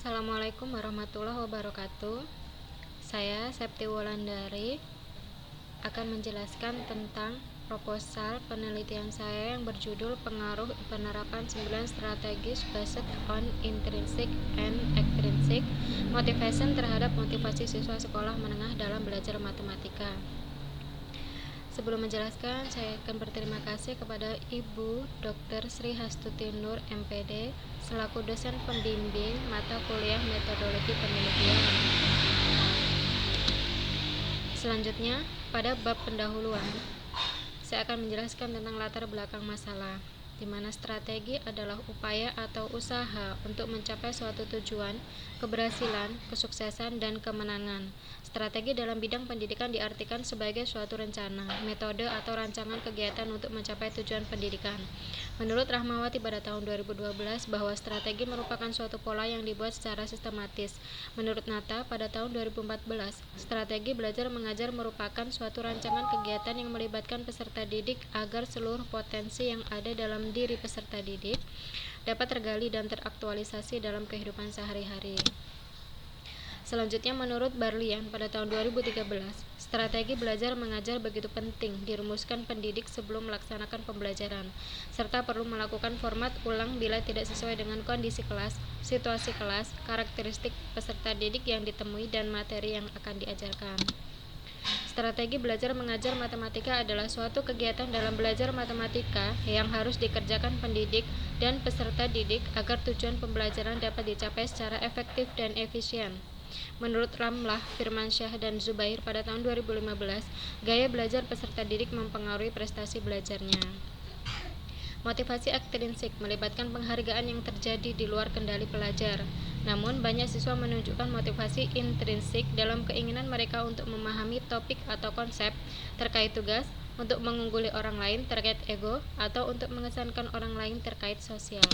Assalamualaikum warahmatullahi wabarakatuh. Saya Septi Wulandari akan menjelaskan tentang proposal penelitian saya yang berjudul Pengaruh Penerapan 9 Strategies Based on Intrinsic and Extrinsic Motivation terhadap motivasi siswa sekolah menengah dalam belajar matematika. Sebelum menjelaskan, saya akan berterima kasih kepada Ibu Dr. Sri Hastuti Nur, MPD, selaku dosen pembimbing mata kuliah metodologi penelitian. Selanjutnya, pada bab pendahuluan, saya akan menjelaskan tentang latar belakang masalah, di mana strategi adalah upaya atau usaha untuk mencapai suatu tujuan, keberhasilan, kesuksesan, dan kemenangan. Strategi dalam bidang pendidikan diartikan sebagai suatu rencana, metode, atau rancangan kegiatan untuk mencapai tujuan pendidikan. Menurut Rahmawati pada tahun 2012 bahwa strategi merupakan suatu pola yang dibuat secara sistematis. Menurut Nata pada tahun 2014, strategi belajar mengajar merupakan suatu rancangan kegiatan yang melibatkan peserta didik agar seluruh potensi yang ada dalam diri peserta didik dapat tergali dan teraktualisasi dalam kehidupan sehari-hari. Selanjutnya, menurut Barlian pada tahun 2013, strategi belajar mengajar begitu penting dirumuskan pendidik sebelum melaksanakan pembelajaran, serta perlu melakukan format ulang bila tidak sesuai dengan kondisi kelas, situasi kelas, karakteristik peserta didik yang ditemui, dan materi yang akan diajarkan. Strategi belajar mengajar matematika adalah suatu kegiatan dalam belajar matematika yang harus dikerjakan pendidik dan peserta didik agar tujuan pembelajaran dapat dicapai secara efektif dan efisien. Menurut Ramlah, Firmansyah, dan Zubair pada tahun 2015, gaya belajar peserta didik mempengaruhi prestasi belajarnya. Motivasi ekstrinsik melibatkan penghargaan yang terjadi di luar kendali pelajar. Namun, banyak siswa menunjukkan motivasi intrinsik dalam keinginan mereka untuk memahami topik atau konsep terkait tugas, untuk mengungguli orang lain terkait ego, atau untuk mengesankan orang lain terkait sosial.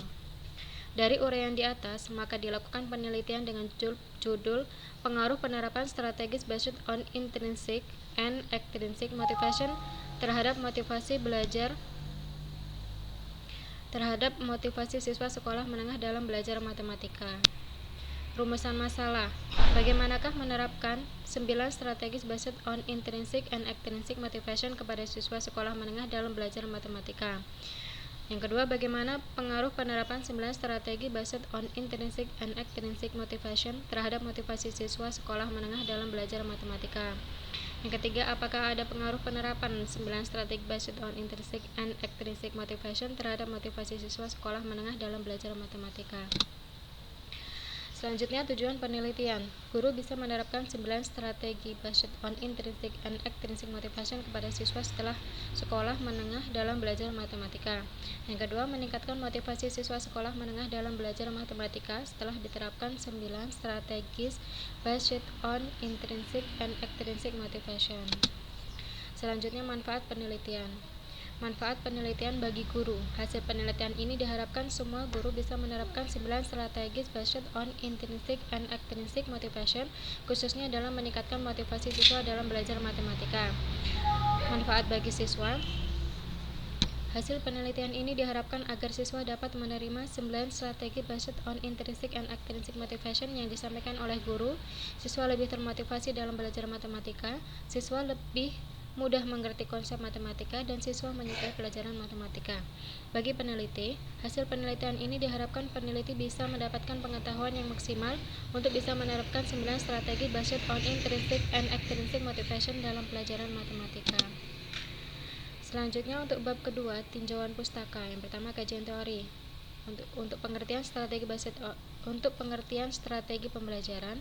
Dari uraian di atas, maka dilakukan penelitian dengan judul Pengaruh Penerapan Strategis Based on Intrinsic and Extrinsic Motivation terhadap motivasi belajar terhadap motivasi siswa sekolah menengah dalam belajar matematika. Rumusan masalah. Bagaimanakah menerapkan 9 strategis based on intrinsic and extrinsic motivation kepada siswa sekolah menengah dalam belajar matematika? Yang kedua, bagaimana pengaruh penerapan 9 strategi based on intrinsic and extrinsic motivation terhadap motivasi siswa sekolah menengah dalam belajar matematika? Yang ketiga, apakah ada pengaruh penerapan 9 strategi based on intrinsic and extrinsic motivation terhadap motivasi siswa sekolah menengah dalam belajar matematika? Selanjutnya, tujuan penelitian. Guru bisa menerapkan 9 strategi based on intrinsic and extrinsic motivation kepada siswa setelah sekolah menengah dalam belajar matematika. Yang kedua, meningkatkan motivasi siswa sekolah menengah dalam belajar matematika setelah diterapkan 9 strategis based on intrinsic and extrinsic motivation. Selanjutnya, manfaat penelitian. Manfaat penelitian bagi guru. Hasil penelitian ini diharapkan semua guru bisa menerapkan 9 strategis based on intrinsic and extrinsic motivation, khususnya dalam meningkatkan motivasi siswa dalam belajar matematika. Manfaat bagi siswa. Hasil penelitian ini diharapkan agar siswa dapat menerima 9 strategi based on intrinsic and extrinsic motivation yang disampaikan oleh guru. Siswa lebih termotivasi dalam belajar matematika, siswa lebih mudah mengerti konsep matematika, dan siswa menyukai pelajaran matematika. Bagi peneliti, hasil penelitian ini diharapkan peneliti bisa mendapatkan pengetahuan yang maksimal untuk bisa menerapkan 9 strategi based on intrinsic and extrinsic motivation dalam pelajaran matematika. Selanjutnya, untuk bab kedua, tinjauan pustaka. Yang pertama, kajian teori. Untuk pengertian strategi pembelajaran,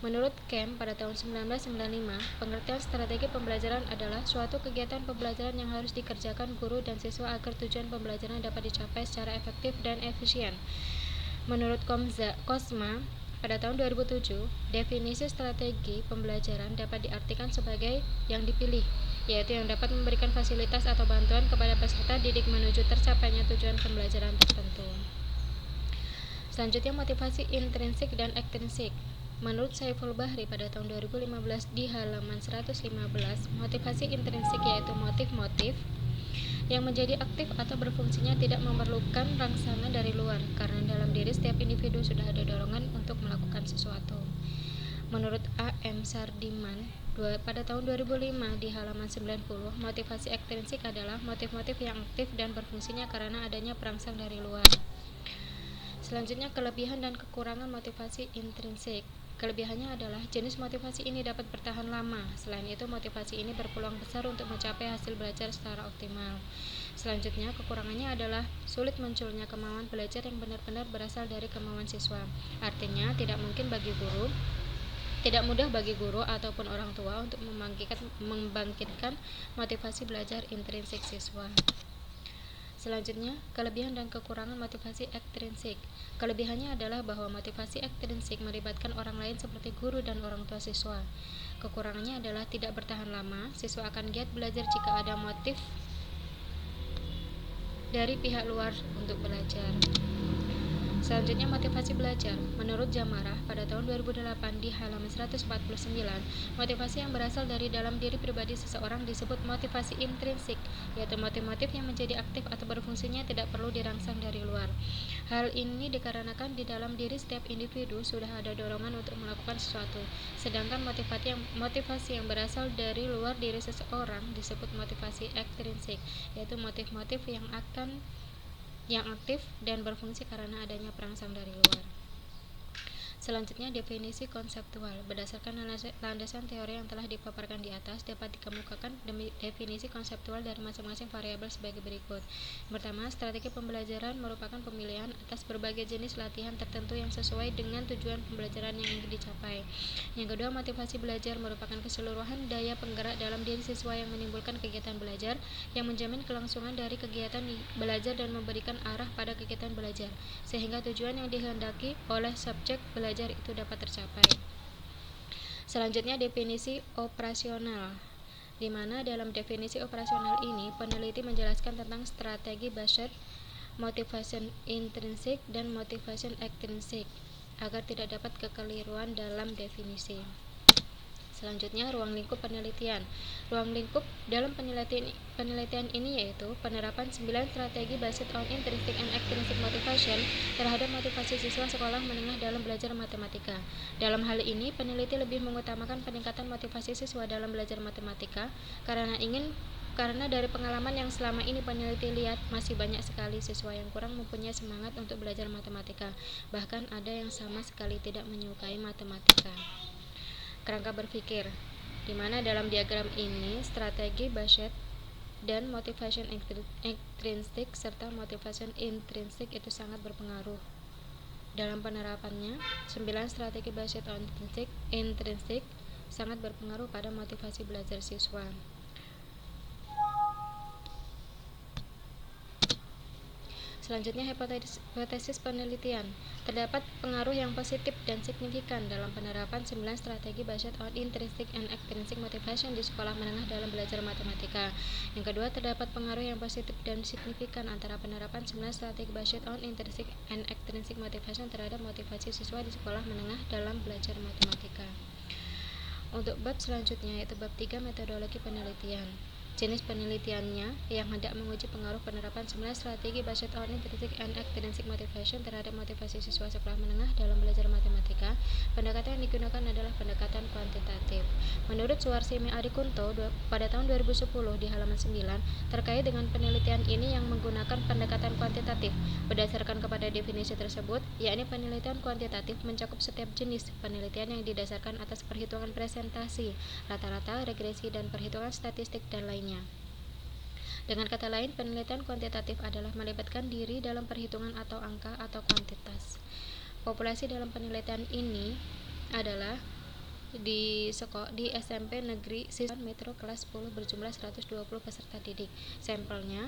menurut Kemp pada tahun 1995, pengertian strategi pembelajaran adalah suatu kegiatan pembelajaran yang harus dikerjakan guru dan siswa agar tujuan pembelajaran dapat dicapai secara efektif dan efisien. Menurut Kosma pada tahun 2007, definisi strategi pembelajaran dapat diartikan sebagai yang dipilih, yaitu yang dapat memberikan fasilitas atau bantuan kepada peserta didik menuju tercapainya tujuan pembelajaran tertentu. Selanjutnya, motivasi intrinsik dan ekstrinsik. Menurut Saiful Bahri pada tahun 2015 di halaman 115, motivasi intrinsik yaitu motif-motif yang menjadi aktif atau berfungsinya tidak memerlukan rangsangan dari luar, karena dalam diri setiap individu sudah ada dorongan untuk melakukan sesuatu. Menurut A.M. Sardiman, pada tahun 2005 di halaman 90, motivasi ekstrinsik adalah motif-motif yang aktif dan berfungsinya karena adanya perangsang dari luar. Selanjutnya, kelebihan dan kekurangan motivasi intrinsik. Kelebihannya adalah jenis motivasi ini dapat bertahan lama. Selain itu, motivasi ini berpeluang besar untuk mencapai hasil belajar secara optimal. Selanjutnya, kekurangannya adalah sulit munculnya kemauan belajar yang benar-benar berasal dari kemauan siswa. Artinya, tidak mudah bagi guru ataupun orang tua untuk membangkitkan motivasi belajar intrinsik siswa. Selanjutnya, kelebihan dan kekurangan motivasi ekstrinsik. Kelebihannya adalah bahwa motivasi ekstrinsik melibatkan orang lain seperti guru dan orang tua siswa. Kekurangannya adalah tidak bertahan lama. Siswa akan giat belajar jika ada motif dari pihak luar untuk belajar. Selanjutnya, motivasi belajar. Menurut Jamarah pada tahun 2008 di halaman 149, motivasi yang berasal dari dalam diri pribadi seseorang disebut motivasi intrinsik, yaitu motif-motif yang menjadi aktif atau berfungsinya tidak perlu dirangsang dari luar. Hal ini dikarenakan di dalam diri setiap individu sudah ada dorongan untuk melakukan sesuatu, sedangkan motivasi yang berasal dari luar diri seseorang disebut motivasi ekstrinsik, yaitu motif-motif yang aktif dan berfungsi karena adanya perangsang dari luar. Selanjutnya, definisi konseptual. Berdasarkan landasan teori yang telah dipaparkan di atas, dapat dikemukakan definisi konseptual dari masing-masing variabel sebagai berikut. Pertama, strategi pembelajaran merupakan pemilihan atas berbagai jenis latihan tertentu yang sesuai dengan tujuan pembelajaran yang ingin dicapai. Yang kedua, motivasi belajar merupakan keseluruhan daya penggerak dalam diri siswa yang menimbulkan kegiatan belajar, yang menjamin kelangsungan dari kegiatan belajar dan memberikan arah pada kegiatan belajar, sehingga tujuan yang dihendaki oleh subjek belajar itu dapat tercapai. Selanjutnya, definisi operasional, di mana dalam definisi operasional ini peneliti menjelaskan tentang strategi Bashet, motivation intrinsik dan motivation ekstrinsik agar tidak dapat kekeliruan dalam definisi. Selanjutnya, ruang lingkup penelitian. Ruang lingkup dalam penelitian ini yaitu penerapan 9 strategi based on intrinsic and extrinsic motivation terhadap motivasi siswa sekolah menengah dalam belajar matematika. Dalam hal ini, peneliti lebih mengutamakan peningkatan motivasi siswa dalam belajar matematika karena dari pengalaman yang selama ini peneliti lihat, masih banyak sekali siswa yang kurang mempunyai semangat untuk belajar matematika. Bahkan ada yang sama sekali tidak menyukai matematika. Kerangka berpikir, di mana dalam diagram ini strategi Bashet dan motivation extrinsic serta motivation intrinsik itu sangat berpengaruh. Dalam penerapannya, 9 strategi Bashet on intrinsik sangat berpengaruh pada motivasi belajar siswa. Selanjutnya, hipotesis penelitian. Terdapat pengaruh yang positif dan signifikan dalam penerapan 9 strategi Bashet on intrinsic and extrinsic motivation di sekolah menengah dalam belajar matematika. Yang kedua, terdapat pengaruh yang positif dan signifikan antara penerapan 9 strategi Bashet on intrinsic and extrinsic motivation terhadap motivasi siswa di sekolah menengah dalam belajar matematika. Untuk bab selanjutnya yaitu bab 3 metodologi penelitian. Jenis penelitiannya yang hendak menguji pengaruh penerapan 9 strategi Bashet on intrinsic and extrinsic motivation terhadap motivasi siswa sekolah menengah dalam belajar matematika. Pendekatan yang digunakan adalah pendekatan kuantitatif. Menurut Suharsimi Adikunto pada tahun 2010 di halaman 9 terkait dengan penelitian ini yang menggunakan pendekatan kuantitatif. Berdasarkan kepada definisi tersebut, yakni penelitian kuantitatif mencakup setiap jenis penelitian yang didasarkan atas perhitungan presentasi, rata-rata, regresi, dan perhitungan statistik dan lainnya. Dengan kata lain, penelitian kuantitatif adalah melibatkan diri dalam perhitungan atau angka atau kuantitas. Populasi dalam penelitian ini adalah di SMP negeri siswa Metro kelas 10 berjumlah 120 peserta didik. Sampelnya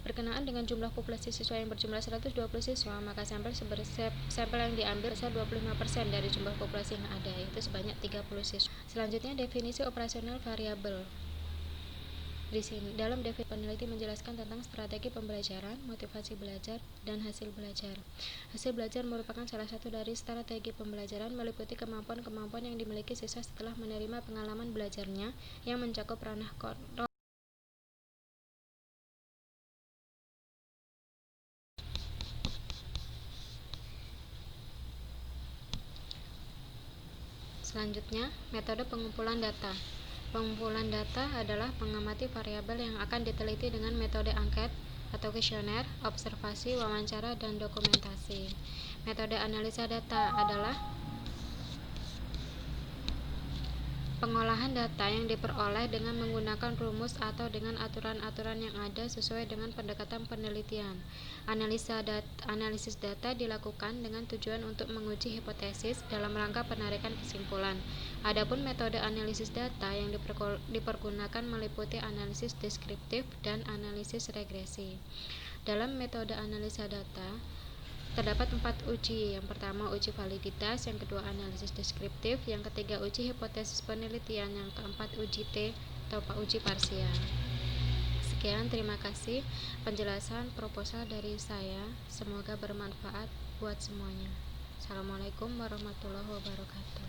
berkenaan dengan jumlah populasi siswa yang berjumlah 120 siswa, maka sampel yang diambil sebesar 25% dari jumlah populasi yang ada, yaitu sebanyak 30 siswa. Selanjutnya, definisi operasional variabel. Di sini, dalam definisi peneliti menjelaskan tentang strategi pembelajaran, motivasi belajar, dan hasil belajar. Hasil belajar merupakan salah satu dari strategi pembelajaran, meliputi kemampuan-kemampuan yang dimiliki siswa setelah menerima pengalaman belajarnya yang mencakup ranah Selanjutnya, metode pengumpulan data. Pengumpulan data adalah mengamati variabel yang akan diteliti dengan metode angket atau kuesioner, observasi, wawancara, dan dokumentasi. Metode analisa data adalah pengolahan data yang diperoleh dengan menggunakan rumus atau dengan aturan-aturan yang ada sesuai dengan pendekatan penelitian. Analisis data dilakukan dengan tujuan untuk menguji hipotesis dalam rangka penarikan kesimpulan. Adapun metode analisis data yang dipergunakan meliputi analisis deskriptif dan analisis regresi. Dalam metode analisa data, terdapat 4 uji. Yang pertama uji validitas, yang kedua analisis deskriptif, yang ketiga uji hipotesis penelitian, yang keempat uji T atau uji parsial. Sekian, terima kasih penjelasan proposal dari saya. Semoga bermanfaat buat semuanya. Assalamualaikum warahmatullahi wabarakatuh.